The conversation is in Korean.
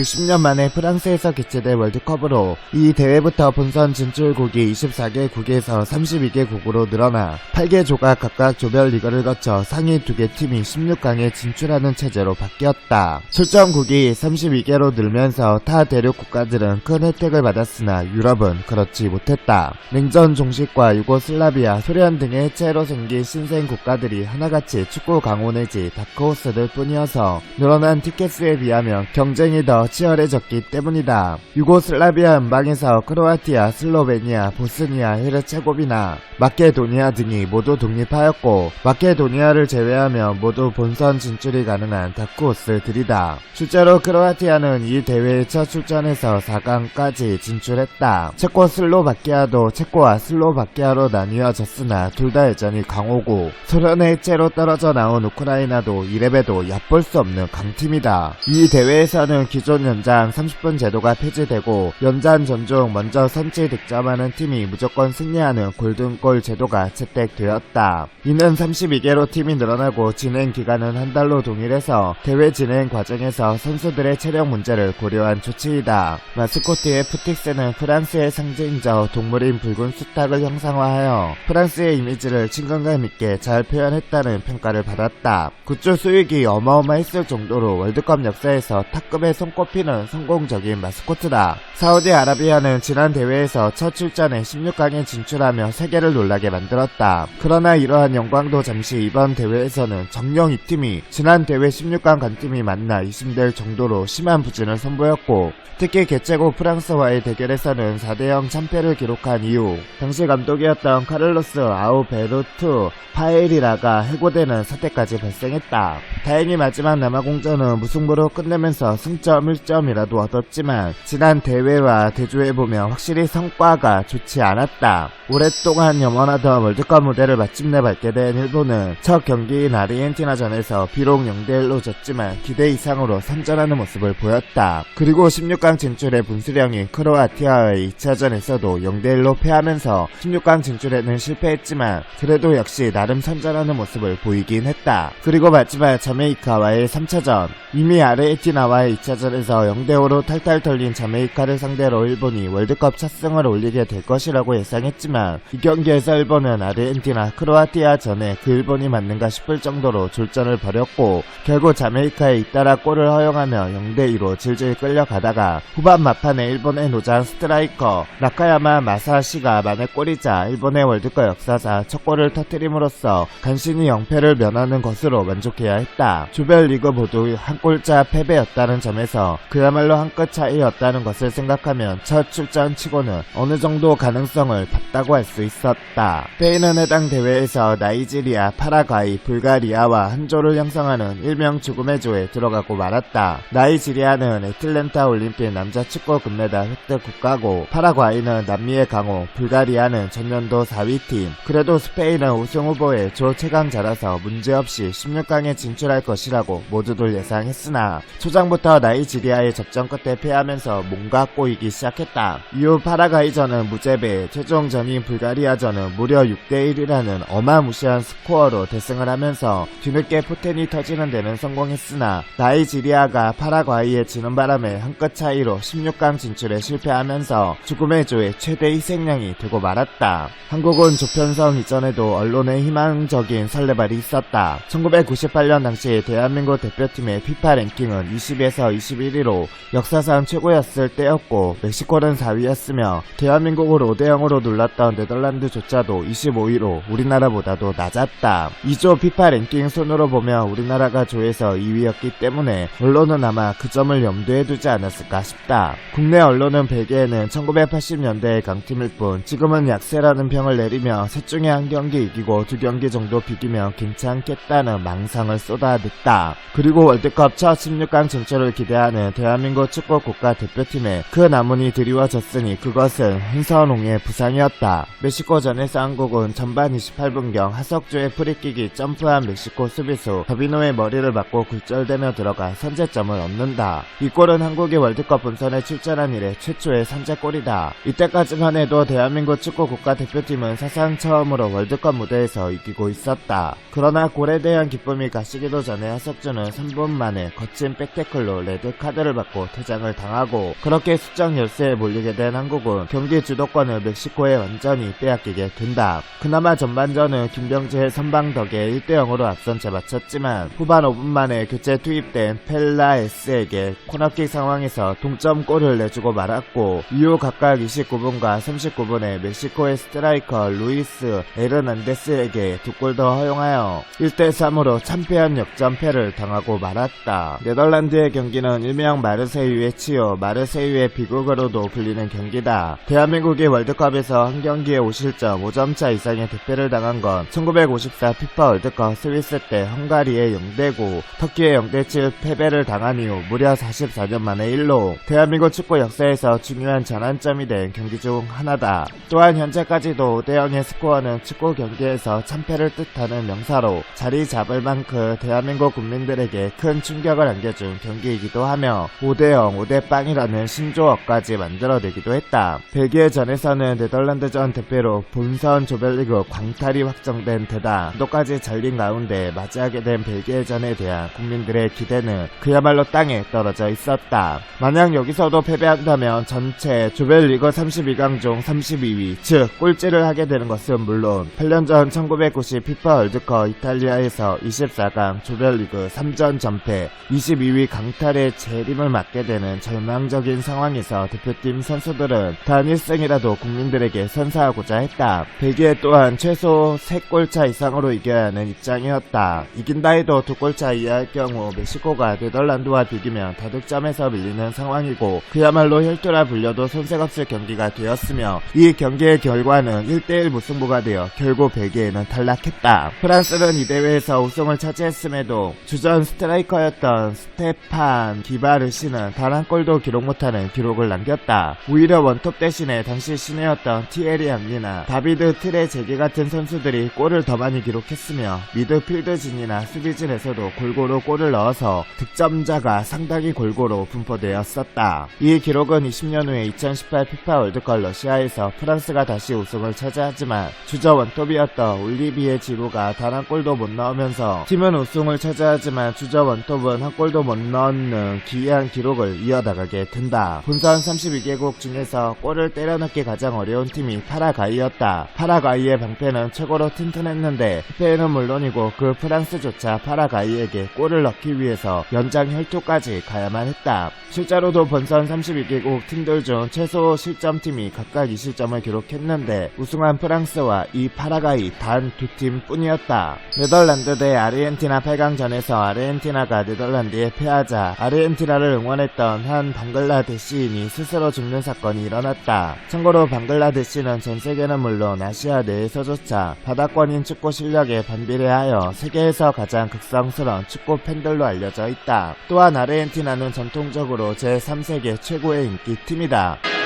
60년 만에 프랑스에서 개최된 월드컵으로 이 대회부터 본선 진출국이 24개국에서 32개국으로 늘어나 8개 조가 각각 조별 리그를 거쳐 상위 2개 팀이 16강에 진출하는 체제로 바뀌었다. 출전국이 32개로 늘면서 타 대륙 국가들은 큰 혜택을 받았으나 유럽은 그렇지 못했다. 냉전 종식과 유고슬라비아, 소련 등의 해체로 생긴 신생 국가들이 하나같이 축구 강호 내지 다크호스들 뿐이어서 늘어난 티켓 수에 비하면 경쟁이 더 치열해졌기 때문이다. 유고슬라비아 연방에서 크로아티아, 슬로베니아, 보스니아, 헤르체고비나, 마케도니아 등이 모두 독립하였고 마케도니아를 제외하면 모두 본선 진출이 가능한 다크호스들이다. 실제로 크로아티아는 이 대회에 첫 출전해서 4강까지 진출했다. 체코슬로바키아도 체코와 슬로바키아로 나뉘어졌으나 둘 다 여전히 강호고 소련의 해체로 떨어져 나온 우크라이나도 이래봬도 얕볼 수 없는 강팀이다. 이 대회에서는 기존 연장 30분 제도가 폐지되고 연장 전중 먼저 선취 득점하는 팀이 무조건 승리하는 골든골 제도가 채택되었다. 이는 32개로 팀이 늘어나고 진행 기간은 한 달로 동일해서 대회 진행 과정에서 선수들의 체력 문제를 고려한 조치이다. 마스코트의 푸틱스는 프랑스의 상징적 동물인 붉은 수탉을 형상화하여 프랑스의 이미지를 친근감 있게 잘 표현했다는 평가를 받았다. 굿즈 수익이 어마어마했을 정도로 월드컵 역사에서 탑급에 손꼽히는 성공적인 마스코트다. 사우디아라비아는 지난 대회에서 첫 출전에 16강에 진출하며 세계를 놀라게 만들었다. 그러나 이러한 영광도 잠시 이번 대회에서는 정녕 이 팀이 지난 대회 16강 간 팀이 만나 의심될 정도로 심한 부진을 선보였고 특히 개최국 프랑스와의 대결에서는 4대0 참패를 기록한 이후 당시 감독이었던 카를로스 아우베르투 파에리라가 해고되는 사태까지 발생했다. 다행히 마지막 남아공전은 무승부로 끝내면서 승점 1점이라도 얻었지만 지난 대회와 대조해보면 확실히 성과가 좋지 않았다. 오랫동안 염원하던 월드컵 무대를 마침내 밟게 된 일본은 첫 경기인 아르헨티나전에서 비록 0대1로 졌지만 기대 이상으로 선전하는 모습을 보였다. 그리고 16강 진출의 분수령인 크로아티아의 2차전에서도 0대1로 패하면서 16강 진출에는 실패했지만 그래도 역시 나름 선전하는 모습을 보이긴 했다. 그리고 마지막 자메이카와의 3차전 이미 아르헨티나와의 2차전에서 0대5로 탈탈 털린 자메이카를 상대로 일본이 월드컵 첫 승을 올리게 될 것이라고 예상했지만 이 경기에서 일본은 아르헨티나, 크로아티아 전에 그 일본이 맞는가 싶을 정도로 졸전을 벌였고 결국 자메이카에 잇따라 골을 허용하며 0대2로 질질 끌려가다가 후반 막판에 일본의 노장 스트라이커 나카야마 마사시가 만회 골이자 일본의 월드컵 역사상 첫 골을 터뜨림으로써 간신히 0패를 면하는 것으로 만족해야 했다. 조별 리그 모두 한 골차 패배였다는 점에서 그야말로 한 끗 차이였다는 것을 생각하면 첫 출전 치고는 어느 정도 가능성을 봤다고 할 수 있었다. 스페인은 해당 대회에서 나이지리아, 파라과이, 불가리아와 한 조를 형성하는 일명 죽음의 조에 들어가고 말았다. 나이지리아는 애틀랜타 올림픽 남자 축구 금메달 획득 국가고 파라과이는 남미의 강호, 불가리아는 전년도 4위팀. 그래도 스페인은 우승 후보의 조 최강자라서 문제없이 16강에 진출할 것이라고 모두들 예상했으나 초장부터 나이지리아의 접전 끝에 패하면서 뭔가 꼬이기 시작했다. 이후 파라과이전은 무제배, 최종전인 불가리아전은 무려 6대1이라는 어마무시한 스코어로 대승을 하면서 뒤늦게 포텐이 터지는 데는 성공했으나 나이지리아가 파라과이에 지는 바람에 한 끗 차이로 16강 진출에 실패하면서 죽음의 조의 최대 희생양이 되고 말았다. 한국은 조편성 이전에도 언론에 희망적인 설레발이 있었다. 1998년 당시 대한민국 대표팀의 FIFA 랭킹은 20에서 21위로 역사상 최고였을 때였고 멕시코는 4위였으며 대한민국을 5대0으로 눌렀던 네덜란드조차도 25위로 우리나라보다도 낮았다. 2조 FIFA 랭킹 순으로 보면 우리나라가 조에서 2위였기 때문에 언론은 아마 그 점을 염두에 두지 않았을까 싶다. 국내 언론은 베개에는 1980년대의 강팀일 뿐 지금은 약세라는 평을 내리며 셋 중에 한 경기 이기고 두 경기 정도 비기면 괜찮겠다는 망상을 쏟아냈다. 그리고 월드컵 첫 16강 진출을 기대하는 대한민국 축구 국가대표팀에 그 나문이 드리워졌으니 그것은 한선홍의 부상이었다. 멕시코전에서 한국은 전반 28분경 하석주의 프리킥이 점프한 멕시코 수비수 더비노의 머리를 맞고 굴절되며 들어가 선제점을 얻는다. 이 골은 한국이 월드컵 본선에 출전한 이래 최초의 선제골이다. 이때까지만 해도 대한민국 축구 국가대표팀은 사상 처음으로 월드컵 무대에서 이기고 있었다. 그러나 골에 대한 기쁨이 가시기도 전에 하석주는 3분 만에 거친 백태클로 레드카드 카드를 받고 퇴장을 당하고 그렇게 수적 열세에 몰리게 된 한국은 경기 주도권을 멕시코에 완전히 빼앗기게 된다. 그나마 전반전은 김병재의 선방 덕에 1대0으로 앞선 채 마쳤지만 후반 5분 만에 교체 투입된 펠라에스에게 코너킥 상황에서 동점골을 내주고 말았고 이후 각각 29분과 39분에 멕시코의 스트라이커 루이스 에르난데스에게 두 골 더 허용하여 1대3으로 참패한 역전패를 당하고 말았다. 네덜란드의 경기는 일명 마르세유의 치유, 마르세유의 비극으로도 불리는 경기다. 대한민국이 월드컵에서 한 경기에 5실점 5점차 이상의 대패를 당한 건 1954 피파 월드컵 스위스 때 헝가리의 0대9, 터키의 0대7 패배를 당한 이후 무려 44년 만에 1로 대한민국 축구 역사에서 중요한 전환점이 된 경기 중 하나다. 또한 현재까지도 5대0의 스코어는 축구 경기에서 참패를 뜻하는 명사로 자리 잡을 만큼 대한민국 국민들에게 큰 충격을 안겨준 경기이기도 하며 5대0, 5대 빵이라는 신조어까지 만들어내기도 했다. 벨기에전에서는 네덜란드전 대패로 본선 조별리그 광탈이 확정된 데다 또까지 잘린 가운데 맞이하게 된 벨기에전에 대한 국민들의 기대는 그야말로 땅에 떨어져 있었다. 만약 여기서도 패배한다면 전체 조별리그 32강 중 32위, 즉 꼴찌를 하게 되는 것은 물론 8년 전 1990 피파 월드컵 이탈리아에서 24강 조별리그 3전 전패, 22위 강탈의 재림을 맞게 되는 절망적인 상황에서 대표팀 선수들은 단 1승이라도 국민들에게 선사하고자 했다. 벨기에 또한 최소 3골차 이상으로 이겨야 하는 입장이었다. 이긴다 해도 2골차 이하일 경우 멕시코가 네덜란드와 비기면 다득점에서 밀리는 상황이고 그야말로 혈투라 불려도 손색 없을 경기가 되었으며 이 경기의 결과는 1대1 무승부가 되어 결국 벨기에는 탈락했다. 프랑스는 이 대회에서 우승을 차지했음에도 주전 스트라이커였던 스테판 기바르시는 단 한 골도 기록 못하는 기록을 남겼다. 오히려 원톱 대신에 당시 신예였던 티에리 앙리나, 다비드 트레제게 같은 선수들이 골을 더 많이 기록했으며 미드필드진이나 수비진에서도 골고루 골을 넣어서 득점자가 상당히 골고루 분포되었었다. 이 기록은 20년 후에 2018 피파 월드컵 러시아에서 프랑스가 다시 우승을 차지하지만 주저 원톱이었던 올리비에 지루가 단 한 골도 못 넣으면서 팀은 우승을 차지하지만 주저 원톱은 한 골도 못 넣는 기이한 기록을 이어나가게 된다. 본선 32개국 중에서 골을 때려넣기 가장 어려운 팀이 파라과이였다. 파라과이의 방패는 최고로 튼튼했는데 스페인은 물론이고 그 프랑스조차 파라과이에게 골을 넣기 위해서 연장 혈투까지 가야만 했다. 실제로도 본선 32개국 팀들 중 최소 실점팀이 각각 2실점을 기록했는데 우승한 프랑스와 이 파라과이 단 2팀 뿐이었다. 네덜란드 대 아르헨티나 8강전에서 아르헨티나가 네덜란드에 패하자 아르헨티나를 응원했던 한 방글라데시인이 스스로 죽는 사건이 일어났다. 참고로 방글라데시는 전 세계는 물론 아시아 내에서조차 바다권인 축구 실력에 반비례하여 세계에서 가장 극성스러운 축구 팬들로 알려져 있다. 또한 아르헨티나는 전통적으로 제3세계 최고의 인기팀이다.